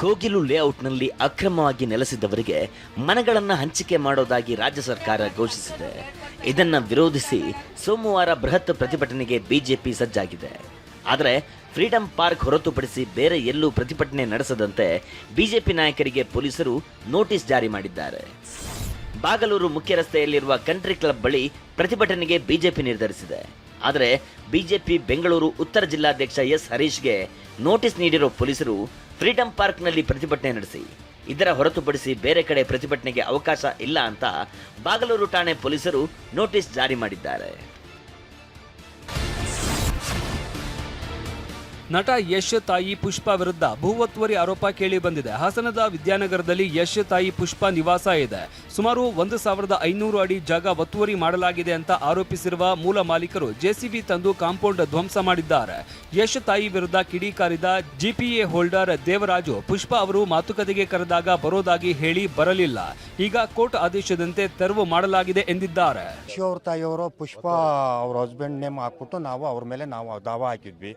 ಕೋಗಿಲು ಲೇಔಟ್ನಲ್ಲಿ ಅಕ್ರಮವಾಗಿ ನೆಲೆಸಿದ್ದವರಿಗೆ ಮನೆಗಳನ್ನು ಹಂಚಿಕೆ ಮಾಡೋದಾಗಿ ರಾಜ್ಯ ಸರ್ಕಾರ ಘೋಷಿಸಿದೆ. ಇದನ್ನು ವಿರೋಧಿಸಿ ಸೋಮವಾರ ಬೃಹತ್ ಪ್ರತಿಭಟನೆಗೆ ಬಿಜೆಪಿ ಸಜ್ಜಾಗಿದೆ. ಆದರೆ ಫ್ರೀಡಂ ಪಾರ್ಕ್ ಹೊರತುಪಡಿಸಿ ಬೇರೆ ಎಲ್ಲೂ ಪ್ರತಿಭಟನೆ ನಡೆಸದಂತೆ ಬಿಜೆಪಿ ನಾಯಕರಿಗೆ ಪೊಲೀಸರು ನೋಟಿಸ್ ಜಾರಿ ಮಾಡಿದ್ದಾರೆ. ಬಾಗಲೂರು ಮುಖ್ಯ ರಸ್ತೆಯಲ್ಲಿರುವ ಕಂಟ್ರಿ ಕ್ಲಬ್ ಬಳಿ ಪ್ರತಿಭಟನೆಗೆ ಬಿಜೆಪಿ ನಿರ್ಧರಿಸಿದೆ. ಆದರೆ ಬಿಜೆಪಿ ಬೆಂಗಳೂರು ಉತ್ತರ ಜಿಲ್ಲಾಧ್ಯಕ್ಷ ಎಸ್ ಹರೀಶ್ಗೆ ನೋಟಿಸ್ ನೀಡಿರೋ ಪೊಲೀಸರು ಫ್ರೀಡಂ ಪಾರ್ಕ್ನಲ್ಲಿ ಪ್ರತಿಭಟನೆ ನಡೆಸಿ, ಇದರ ಹೊರತುಪಡಿಸಿ ಬೇರೆ ಕಡೆ ಪ್ರತಿಭಟನೆಗೆ ಅವಕಾಶ ಇಲ್ಲ ಅಂತ ಬಾಗಲೂರು ಠಾಣೆ ಪೊಲೀಸರು ನೋಟಿಸ್ ಜಾರಿ ಮಾಡಿದ್ದಾರೆ. ನಟ ಯಶ್ ತಾಯಿ ಪುಷ್ಪಾ ವಿರುದ್ಧ ಭೂ ಒತ್ತುವರಿ ಆರೋಪ ಕೇಳಿ ಬಂದಿದೆ. ಹಾಸನದ ವಿದ್ಯಾನಗರದಲ್ಲಿ ಯಶ್ ತಾಯಿ ಪುಷ್ಪಾ ನಿವಾಸ ಇದೆ. ಸುಮಾರು 1500 ಅಡಿ ಜಾಗ ಒತ್ತುವರಿ ಮಾಡಲಾಗಿದೆ ಅಂತ ಆರೋಪಿಸಿರುವ ಮೂಲ ಮಾಲೀಕರು ಜೆಸಿಬಿ ತಂದು ಕಾಂಪೌಂಡ್ ಧ್ವಂಸ ಮಾಡಿದ್ದಾರೆ. ಯಶ್ ತಾಯಿ ವಿರುದ್ಧ ಕಿಡಿಕಾರಿದ ಜಿಪಿಎ ಹೋಲ್ಡರ್ ದೇವರಾಜು ಪುಷ್ಪಾ ಅವರು ಮಾತುಕತೆಗೆ ಕರೆದಾಗ ಬರೋದಾಗಿ ಹೇಳಿ ಬರಲಿಲ್ಲ. ಈಗ ಕೋರ್ಟ್ ಆದೇಶದಂತೆ ತೆರವು ಮಾಡಲಾಗಿದೆ ಎಂದಿದ್ದಾರೆ. ಅವ್ರ ತಾಯಿಯವರು ಪುಷ್ಪಾ ಅವ್ರ ಹಸ್ಬೆಂಡ್ ನೇಮ್ ಹಾಕ್ಬಿಟ್ಟು ನಾವು ಅವ್ರ ಮೇಲೆ ನಾವು ದಾವಾ ಹಾಕಿದ್ವಿ.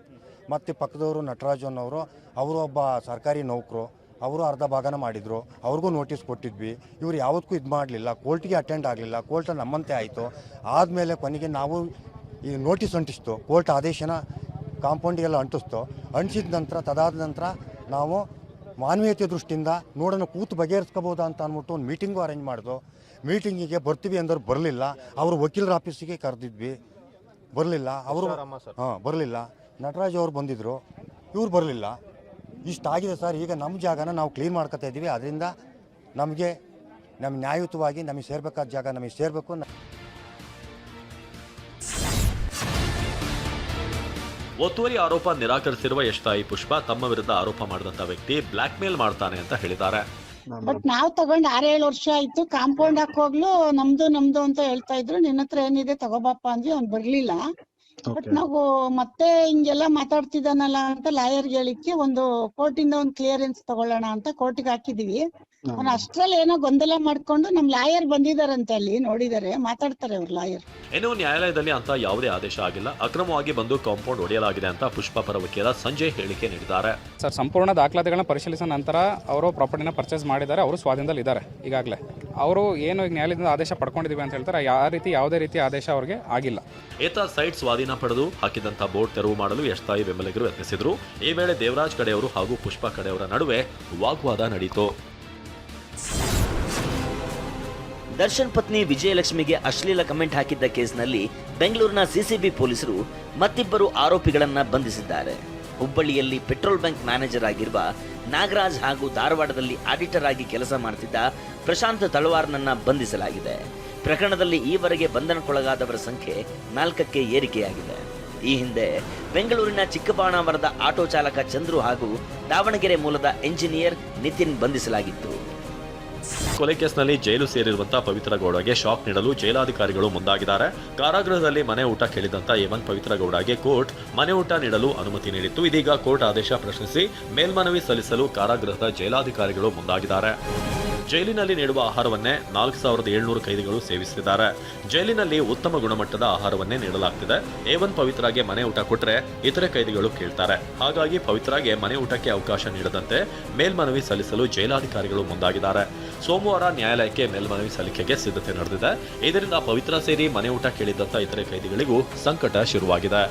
ಮತ್ತು ಪಕ್ಕದವರು ನಟರಾಜನ್ ಅವರು ಒಬ್ಬ ಸರ್ಕಾರಿ ನೌಕರು, ಅವರು ಅರ್ಧ ಭಾಗನ ಮಾಡಿದರು. ಅವ್ರಿಗೂ ನೋಟಿಸ್ ಕೊಟ್ಟಿದ್ವಿ. ಇವರು ಯಾವುದಕ್ಕೂ ಇದು ಮಾಡಲಿಲ್ಲ, ಕೋರ್ಟ್ಗೆ ಅಟೆಂಡ್ ಆಗಲಿಲ್ಲ. ಕೋರ್ಟ್ ನಮ್ಮಂತೆ ಆಯಿತು. ಆದಮೇಲೆ ಕೊನೆಗೆ ನಾವು ಈ ನೋಟಿಸ್ ಅಂಟಿಸ್ತು, ಕೋರ್ಟ್ ಆದೇಶನ ಕಾಂಪೌಂಡಿಗೆಲ್ಲ ಅಂಟಿಸಿದ ನಂತರ ತದಾದ ನಂತರ ನಾವು ಮಾನವೀಯತೆ ದೃಷ್ಟಿಯಿಂದ ನೋಡೋಣ ಕೂತು ಬಗೆಹರಿಸ್ಕೋಬೋದಾ ಅಂತ ಅಂದ್ಬಿಟ್ಟು ಒಂದು ಮೀಟಿಂಗು ಅರೇಂಜ್ ಮಾಡಿದ್ರು. ಮೀಟಿಂಗಿಗೆ ಬರ್ತೀವಿ ಅಂದ್ರೆ ಬರಲಿಲ್ಲ. ಅವರು ವಕೀಲರ ಆಫೀಸಿಗೆ ಕರೆದಿದ್ವಿ, ಬರಲಿಲ್ಲ. ಅವರು ಬರಲಿಲ್ಲ. ನಟರಾಜ್ ಅವರು ಬಂದಿದ್ದರು, ಇವ್ರು ಬರಲಿಲ್ಲ. ಇಷ್ಟಾಗಿದೆ ಸರ್. ಈಗ ನಮ್ಮ ಜಾಗನ ನಾವು ಕ್ಲೀನ್ ಮಾಡ್ಕೊತಾ ಇದ್ದೀವಿ. ಅದರಿಂದ ನಮಗೆ ನ್ಯಾಯಯುತವಾಗಿ ನಮಗೆ ಸೇರಬೇಕಾದ ಜಾಗ ನಮಗೆ ಸೇರಬೇಕು. ಒತ್ತುವರಿ ಆರೋಪ ನಿರಾಕರಿಸಿರುವ ಯಶ್ ತಾಯಿ ಪುಷ್ಪಾ ತಮ್ಮ ವಿರುದ್ಧ ಆರೋಪ ಮಾಡಿದಂತ ವ್ಯಕ್ತಿ ಬ್ಲಾಕ್ ಮೇಲ್ ಮಾಡ್ತಾನೆ ಅಂತ ಹೇಳಿದ್ದಾರೆ. ಬಟ್ ನಾವ್ ತಗೊಂಡ್ 6-7 ವರ್ಷ ಆಯ್ತು. ಕಾಂಪೌಂಡ್ ಹಾಕೋಗ್ಲು ನಮ್ದು ಅಂತ ಹೇಳ್ತಾ ಇದ್ರು. ನಿನ್ನ ಹತ್ರ ಏನಿದೆ ತಗೋಬಪ್ಪ ಅಂದ್ವಿ, ಅವ್ನು ಬರ್ಲಿಲ್ಲ. ಬಟ್ ನಾವು ಮತ್ತೆ ಹಿಂಗೆಲ್ಲ ಮಾತಾಡ್ತಿದ್ದಾನಲ್ಲ ಅಂತ ಲಾಯರ್ಗೆ ಹೇಳಿಕ್ಕೆ ಒಂದು ಕೋರ್ಟಿಂದ ಒಂದು ಕ್ಲಿಯರೆನ್ಸ್ ತಗೊಳ್ಳೋಣ ಅಂತ ಕೋರ್ಟಿಗೆ ಹಾಕಿದೀವಿ. ಅವ್ನು ಅಷ್ಟ್ರಲ್ಲಿ ಏನೋ ಗೊಂದಲ ಮಾಡ್ಕೊಂಡು ನಮ್ ಲಾಯರ್ ಬಂದಿದಾರಂತೆ, ಅಲ್ಲಿ ನೋಡಿದಾರೆ, ಮಾತಾಡ್ತಾರೆ ಅವ್ರ ಲಾಯರ್. ಇನ್ನು ನ್ಯಾಯಾಲಯದಲ್ಲಿ ಅಂತ ಯಾವುದೇ ಆದೇಶ ಆಗಿಲ್ಲ, ಅಕ್ರಮವಾಗಿ ಬಂದು ಕಾಂಪೌಂಡ್ ಒಡೆಯಲಾಗಿದೆ ಅಂತ ಪುಷ್ಪಾ ಪರ ವಕೀಲ ಸಂಜಯ್ ಹೇಳಿಕೆ ನೀಡಿದ್ದಾರೆ. ಸರ್, ಸಂಪೂರ್ಣ ದಾಖಲಾತಿಗಳನ್ನ ಪರಿಶೀಲಿಸಿದ ನಂತರ ಅವರು ಪ್ರಾಪರ್ಟಿನ ಪರ್ಚೇಸ್ ಮಾಡಿದ್ದಾರೆ. ಅವರು ಸ್ವಾಧೀನದಲ್ಲಿ ಇದ್ದಾರೆ. ಈಗಾಗಲೇ ಅವರು ಏನು ನ್ಯಾಯಾಲಯದಿಂದ ಆದೇಶ ಪಡ್ಕೊಂಡಿದೀವಿ ಅಂತ ಹೇಳ್ತಾರೆ. ಯಾವುದೇ ರೀತಿ ಆದೇಶ ಅವ್ರಿಗೆ ಆಗಿಲ್ಲ. ಈತ ಸೈಟ್ ಸ್ವಾಧೀನ ಪಡೆದು ಹಾಕಿದಂತ ಬೋರ್ಡ್ ತೆರವು ಮಾಡಲು ಯಶ್ ತಾಯಿ ಬೆಂಬಲಿಗರು ಯತ್ನಿಸಿದ್ರು. ಈ ವೇಳೆ ದೇವರಾಜ್ ಕಡೆಯವರು ಹಾಗೂ ಪುಷ್ಪಾ ಕಡೆಯವರ ನಡುವೆ ವಾಗ್ವಾದ ನಡೆಯಿತು. ದರ್ಶನ್ ಪತ್ನಿ ವಿಜಯಲಕ್ಷ್ಮಿಗೆ ಅಶ್ಲೀಲ ಕಮೆಂಟ್ ಹಾಕಿದ್ದ ಕೇಸ್ನಲ್ಲಿ ಬೆಂಗಳೂರಿನ ಸಿಸಿಬಿ ಪೊಲೀಸರು ಮತ್ತಿಬ್ಬರು ಆರೋಪಿಗಳನ್ನ ಬಂಧಿಸಿದ್ದಾರೆ. ಹುಬ್ಬಳ್ಳಿಯಲ್ಲಿ ಪೆಟ್ರೋಲ್ ಬಂಕ್ ಮ್ಯಾನೇಜರ್ ಆಗಿರುವ ನಾಗರಾಜ್ ಹಾಗೂ ಧಾರವಾಡದಲ್ಲಿ ಆಡಿಟರ್ ಆಗಿ ಕೆಲಸ ಮಾಡುತ್ತಿದ್ದ ಪ್ರಶಾಂತ್ ತಳವಾರ್ನನ್ನ ಬಂಧಿಸಲಾಗಿದೆ. ಪ್ರಕರಣದಲ್ಲಿ ಈವರೆಗೆ ಬಂಧನಕ್ಕೊಳಗಾದವರ ಸಂಖ್ಯೆ 4ಕ್ಕೆ ಏರಿಕೆಯಾಗಿದೆ. ಈ ಹಿಂದೆ ಬೆಂಗಳೂರಿನ ಚಿಕ್ಕಬಾಣಾವರದ ಆಟೋ ಚಾಲಕ ಚಂದ್ರು ಹಾಗೂ ದಾವಣಗೆರೆ ಮೂಲದ ಎಂಜಿನಿಯರ್ ನಿತಿನ್ ಬಂಧಿಸಲಾಗಿತ್ತು. ಕೊಲೆ ಕೇಸ್ನಲ್ಲಿ ಜೈಲು ಸೇರಿರುವಂತಹ ಪವಿತ್ರ ಗೌಡಗೆ ಶಾಕ್ ನೀಡಲು ಜೈಲಾಧಿಕಾರಿಗಳು ಮುಂದಾಗಿದ್ದಾರೆ. ಕಾರಾಗೃಹದಲ್ಲಿ ಮನೆ ಊಟ ಕೇಳಿದಂತ A1 ಪವಿತ್ರ ಗೌಡಗೆ ಕೋರ್ಟ್ ಮನೆ ಊಟ ನೀಡಲು ಅನುಮತಿ ನೀಡಿತ್ತು. ಇದೀಗ ಕೋರ್ಟ್ ಆದೇಶ ಪ್ರಶ್ನಿಸಿ ಮೇಲ್ಮನವಿ ಸಲ್ಲಿಸಲು ಕಾರಾಗೃಹದ ಜೈಲಾಧಿಕಾರಿಗಳು ಮುಂದಾಗಿದ್ದಾರೆ. ಜೈಲಿನಲ್ಲಿ ನೀಡುವ ಆಹಾರವನ್ನೇ 4700 ಕೈದಿಗಳು ಸೇವಿಸುತ್ತಿದ್ದಾರೆ. ಜೈಲಿನಲ್ಲಿ ಉತ್ತಮ ಗುಣಮಟ್ಟದ ಆಹಾರವನ್ನೇ ನೀಡಲಾಗ್ತಿದೆ. A1 ಪವಿತ್ರಾಗೆ ಮನೆ ಊಟ ಕೊಟ್ಟರೆ ಇತರೆ ಕೈದಿಗಳು ಕೇಳ್ತಾರೆ. ಹಾಗಾಗಿ ಪವಿತ್ರಾಗೆ ಮನೆ ಊಟಕ್ಕೆ ಅವಕಾಶ ನೀಡದಂತೆ ಮೇಲ್ಮನವಿ ಸಲ್ಲಿಸಲು ಜೈಲಾಧಿಕಾರಿಗಳು ಮುಂದಾಗಿದ್ದಾರೆ. ಸೋಮವಾರ ನ್ಯಾಯಾಲಯಕ್ಕೆ ಮೇಲ್ಮನವಿ ಸಲ್ಲಿಕೆಗೆ ಸಿದ್ಧತೆ ನಡೆದಿದೆ. ಇದರಿಂದ ಪವಿತ್ರ ಸೇರಿ ಮನೆ ಊಟ ಕೇಳಿದಂತ ಇತರೆ ಕೈದಿಗಳಿಗೂ ಸಂಕಟ ಶುರುವಾಗಿದೆ.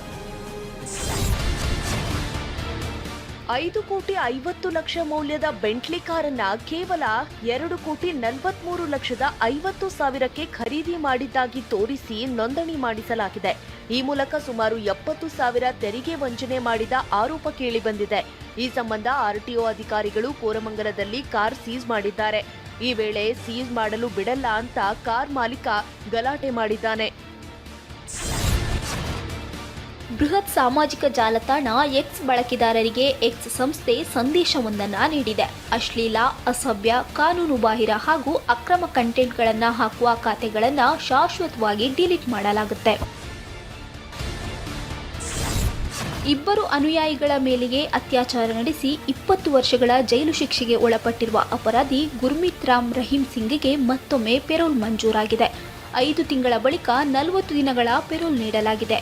5,50,00,000 ಮೌಲ್ಯದ ಬೆಂಟ್ಲಿ ಕಾರನ್ನ ಕೇವಲ 2,43,50,000ಕ್ಕೆ ಖರೀದಿ ಮಾಡಿದ್ದಾಗಿ ತೋರಿಸಿ ನೋಂದಣಿ ಮಾಡಿಸಲಾಗಿದೆ. ಈ ಮೂಲಕ ಸುಮಾರು 70,000 ತೆರಿಗೆ ವಂಚನೆ ಮಾಡಿದ ಆರೋಪ ಕೇಳಿಬಂದಿದೆ. ಈ ಸಂಬಂಧ ಆರ್ಟಿಒ ಅಧಿಕಾರಿಗಳು ಕೋರಮಂಗಲದಲ್ಲಿ ಕಾರ್ ಸೀಸ್ ಮಾಡಿದ್ದಾರೆ. ಈ ವೇಳೆ ಸೀಸ್ ಮಾಡಲು ಬಿಡಲ್ಲ ಅಂತ ಕಾರ್ ಮಾಲೀಕ ಗಲಾಟೆ ಮಾಡಿದ್ದಾನೆ. ಬೃಹತ್ ಸಾಮಾಜಿಕ ಜಾಲತಾಣ ಎಕ್ಸ್ ಬಳಕೆದಾರರಿಗೆ ಎಕ್ಸ್ ಸಂಸ್ಥೆ ಸಂದೇಶವೊಂದನ್ನು ನೀಡಿದೆ. ಅಶ್ಲೀಲ, ಅಸಭ್ಯ, ಕಾನೂನುಬಾಹಿರ ಹಾಗೂ ಅಕ್ರಮ ಕಂಟೆಂಟ್ಗಳನ್ನು ಹಾಕುವ ಖಾತೆಗಳನ್ನು ಶಾಶ್ವತವಾಗಿ ಡಿಲೀಟ್ ಮಾಡಲಾಗುತ್ತೆ. ಇಬ್ಬರು ಅನುಯಾಯಿಗಳ ಮೇಲೆಯೇ ಅತ್ಯಾಚಾರ ನಡೆಸಿ 20 ವರ್ಷಗಳ ಜೈಲು ಶಿಕ್ಷೆಗೆ ಒಳಪಟ್ಟಿರುವ ಅಪರಾಧಿ ಗುರ್ಮೀತ್ ರಾಮ್ ರಹೀಂ ಸಿಂಗ್ಗೆ ಮತ್ತೊಮ್ಮೆ ಪೆರೋಲ್ ಮಂಜೂರಾಗಿದೆ. 5 ತಿಂಗಳ ಬಳಿಕ 40 ದಿನಗಳ ಪೆರೋಲ್ ನೀಡಲಾಗಿದೆ.